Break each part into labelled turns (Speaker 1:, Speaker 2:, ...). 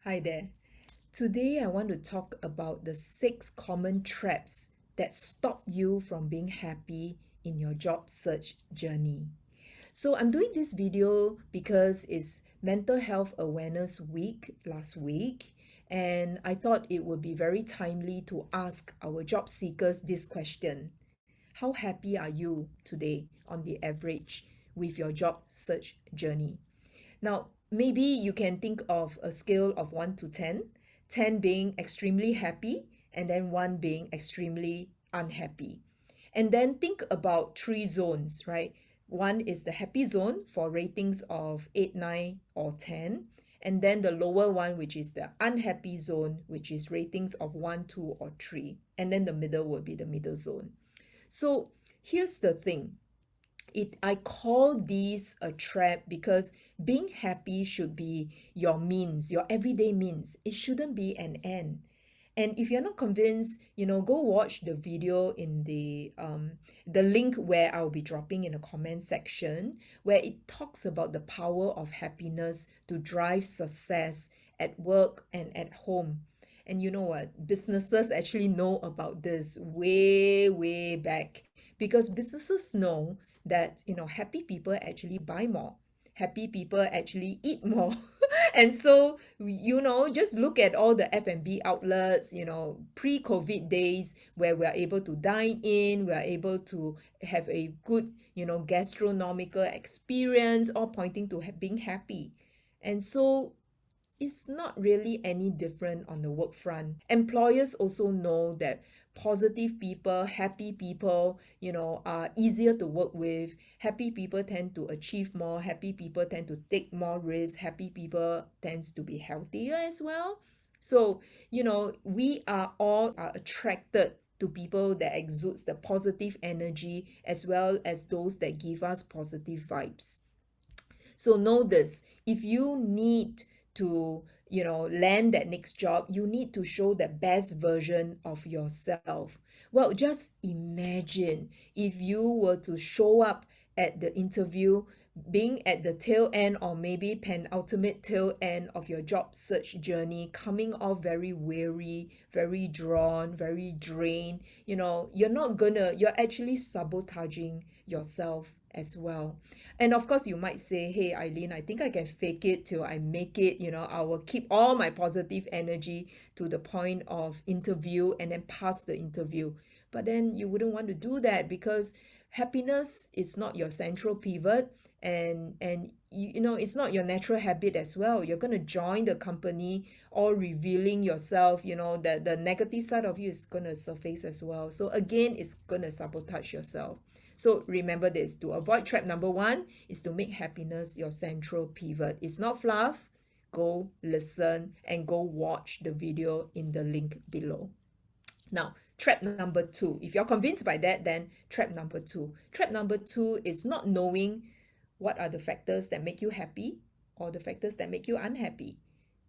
Speaker 1: Hi there. Today I want to talk about the 6 common traps that stop you from being happy in your job search journey. So I'm doing this video because it's Mental Health Awareness Week last week, and I thought it would be very timely to ask our job seekers this question. How happy are you today on the average with your job search journey? Now, maybe you can think of a scale of 1 to 10, 10 being extremely happy, and then 1 being extremely unhappy. And then think about 3 zones, right? One is the happy zone for ratings of 8, 9, or 10. And then the lower one, which is the unhappy zone, which is ratings of 1, 2, or 3. And then the middle will be the middle zone. So here's the thing. I call these a trap because being happy should be your means, your everyday means. It shouldn't be an end. And if you're not convinced, go watch the video in the link where I'll be dropping in the comment section, where it talks about the power of happiness to drive success at work and at home. And you know what? Businesses actually know about this way, way back, because businesses know that happy people actually buy more, happy people actually eat more. And so just look at all the F&B outlets, pre-COVID days, where we are able to dine in, we are able to have a good gastronomical experience, all pointing to being happy. And so it's not really any different on the work front. Employers also know that positive people, happy people, are easier to work with. Happy people tend to achieve more. Happy people tend to take more risks. Happy people tends to be healthier as well. So, we are all attracted to people that exudes the positive energy as well as those that give us positive vibes. So know this, if you need to, land that next job, you need to show the best version of yourself. Well, just imagine if you were to show up at the interview being at the tail end or maybe penultimate tail end of your job search journey, coming off very weary, very drawn, very drained. You're actually sabotaging yourself as well. And of course, you might say, hey, Eileen, I think I can fake it till I make it. I will keep all my positive energy to the point of interview and then pass the interview. But then you wouldn't want to do that because happiness is not your central pivot, and it's not your natural habit as well. You're going to join the company all revealing yourself, that the negative side of you is going to surface as well. So again, it's going to sabotage yourself. So remember this, to avoid trap number 1 is to make happiness your central pivot. It's not fluff. Go listen and go watch the video in the link below. Now, trap number 2. If you're convinced by that, then trap number 2. Trap number 2 is not knowing what are the factors that make you happy or the factors that make you unhappy.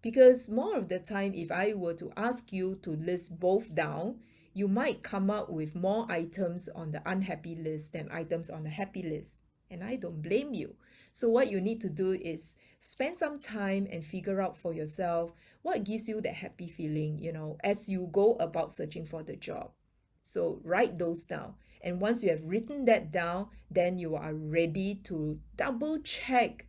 Speaker 1: Because more of the time, if I were to ask you to list both down, you might come up with more items on the unhappy list than items on the happy list. And I don't blame you. So what you need to do is spend some time and figure out for yourself what gives you that happy feeling, as you go about searching for the job. So write those down. And once you have written that down, then you are ready to double check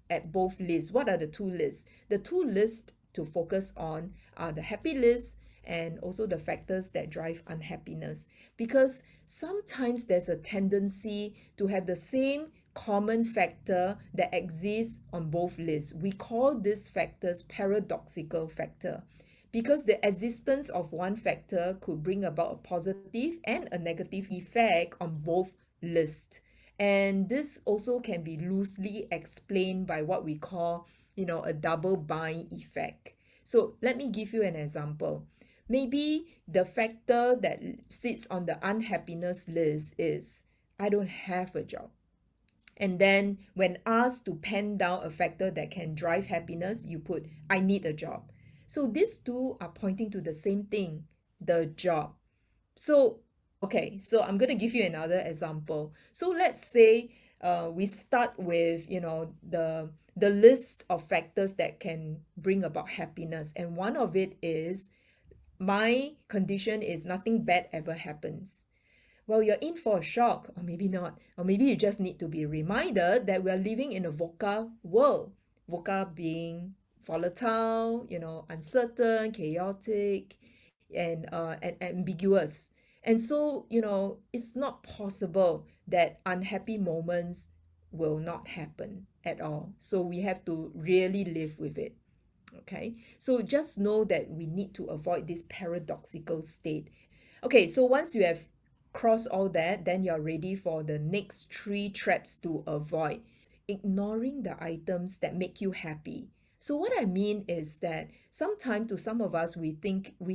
Speaker 1: at both lists. What are the 2 lists? The 2 lists to focus on are the happy list and also the factors that drive unhappiness. Because sometimes there's a tendency to have the same common factor that exists on both lists. We call these factors paradoxical factor, because the existence of one factor could bring about a positive and a negative effect on both lists. And this also can be loosely explained by what we call, a double bind effect. So let me give you an example. Maybe the factor that sits on the unhappiness list is, I don't have a job. And then when asked to pen down a factor that can drive happiness, you put, I need a job. So these 2 are pointing to the same thing, the job. So, okay, so I'm going to give you another example. So let's say we start with, the the list of factors that can bring about happiness. And one of it is, my condition is nothing bad ever happens. Well, you're in for a shock, or maybe not. Or maybe you just need to be reminded that we're living in a VUCA world. VUCA being volatile, uncertain, chaotic, and ambiguous. And so, it's not possible that unhappy moments will not happen at all. So we have to really live with it. Okay, so just know that we need to avoid this paradoxical state. Okay, so once you have crossed all that, then you're ready for the next three traps to avoid. Ignoring the items that make you happy. So what I mean is that sometimes to some of us, we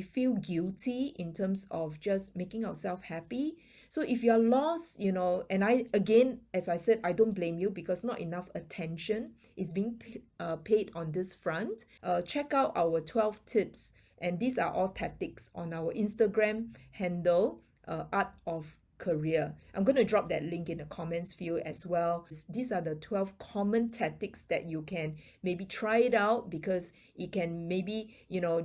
Speaker 1: feel guilty in terms of just making ourselves happy. So if you're lost, and again, as I said, I don't blame you, because not enough attention is being paid on this front. Check out our 12 tips, and these are all tactics on our Instagram handle, Art of Career. I'm going to drop that link in the comments field as well. These are the 12 common tactics that you can maybe try it out, because it can maybe,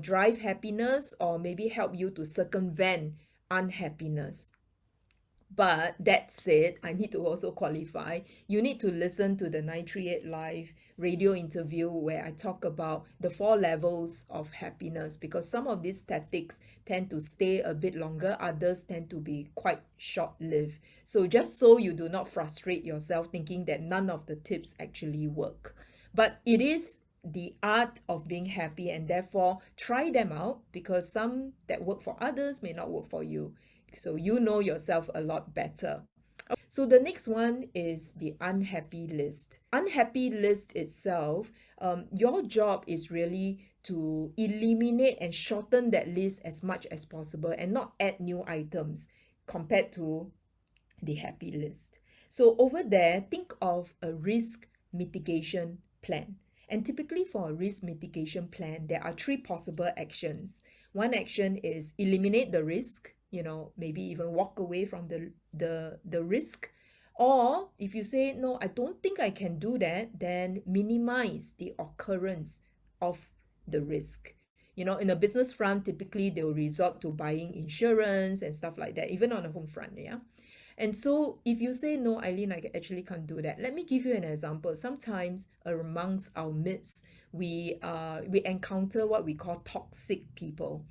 Speaker 1: drive happiness, or maybe help you to circumvent unhappiness. But that said, I need to also qualify. You need to listen to the 938 Live radio interview where I talk about the 4 levels of happiness, because some of these tactics tend to stay a bit longer, others tend to be quite short-lived. So just so you do not frustrate yourself thinking that none of the tips actually work. But it is the art of being happy, and therefore try them out, because some that work for others may not work for you. So you know yourself a lot better. So the next one is the unhappy list. Unhappy list itself, your job is really to eliminate and shorten that list as much as possible, and not add new items compared to the happy list. So over there, think of a risk mitigation plan. And typically for a risk mitigation plan, there are 3 possible actions. One action is eliminate the risk, maybe even walk away from the risk. Or if you say, no, I don't think I can do that, then minimize the occurrence of the risk. In a business front, typically they will resort to buying insurance and stuff like that, even on a home front, yeah. And so if you say, no, Eileen, I actually can't do that. Let me give you an example. Sometimes amongst our midst, we encounter what we call toxic people.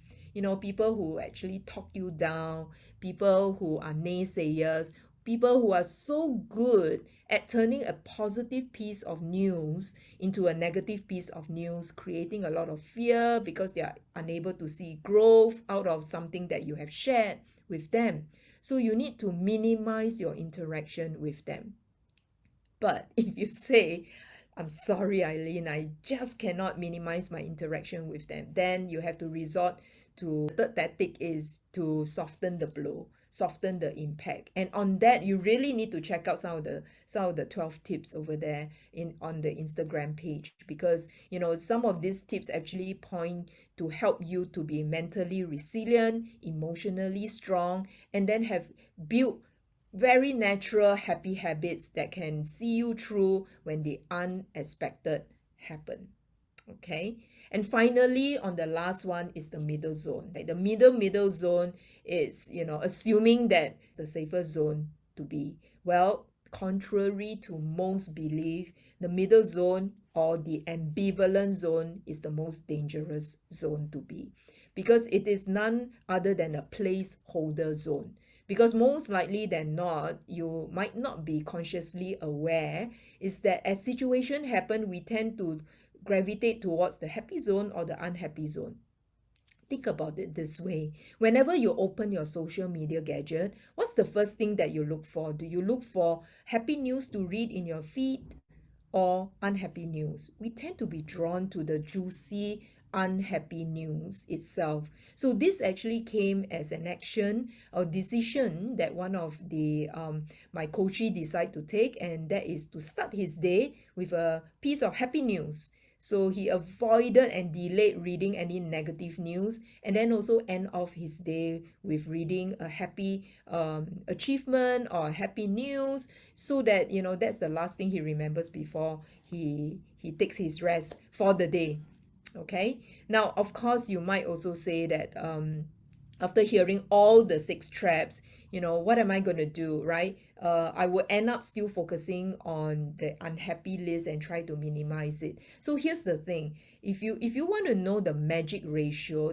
Speaker 1: People who actually talk you down, people who are naysayers, people who are so good at turning a positive piece of news into a negative piece of news, creating a lot of fear because they are unable to see growth out of something that you have shared with them. So you need to minimize your interaction with them. But if you say, I'm sorry, Eileen, I just cannot minimize my interaction with them, then you have to resort to the third tactic, is to soften the blow, soften the impact. And on that, you really need to check out some of the 12 tips over there on the Instagram page, because some of these tips actually point to help you to be mentally resilient, emotionally strong, and then have built very natural happy habits that can see you through when the unexpected happen. Okay, and finally, on the last one is the middle zone. Like the middle zone is, assuming that the safer zone to be. Well, contrary to most belief, the middle zone, or the ambivalent zone, is the most dangerous zone to be, because it is none other than a placeholder zone. Because most likely than not, you might not be consciously aware, is that as situation happen, we tend to gravitate towards the happy zone or the unhappy zone. Think about it this way. Whenever you open your social media gadget, what's the first thing that you look for? Do you look for happy news to read in your feed, or unhappy news? We tend to be drawn to the juicy, unhappy news itself. So this actually came as an action or decision that one of the my coachee decided to take, and that is to start his day with a piece of happy news. So he avoided and delayed reading any negative news, and then also end off his day with reading a happy achievement or happy news, so that that's the last thing he remembers before he takes his rest for the day. Okay, now of course you might also say that after hearing all the six traps, what am I going to do, right? I will end up still focusing on the unhappy list and try to minimize it. So here's the thing. If you want to know the magic ratio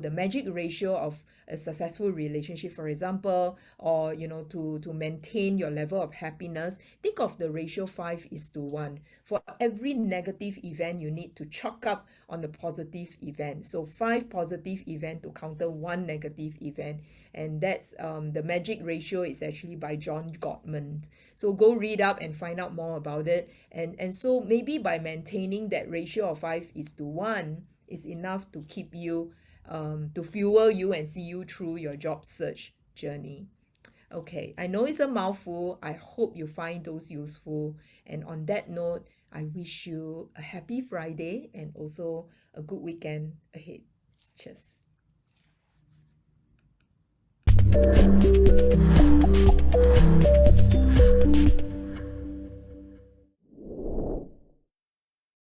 Speaker 1: of a successful relationship, for example, or to maintain your level of happiness, think of the ratio 5:1. For every negative event, you need to chalk up on the positive event. So 5 positive event to counter 1 negative event. And that's the magic ratio is actually by John Gottman. So go read up and find out more about it. And so maybe by maintaining that ratio of 5:1 is enough to keep you, to fuel you and see you through your job search journey. Okay, I know it's a mouthful. I hope you find those useful. And on that note, I wish you a happy Friday and also a good weekend ahead. Cheers.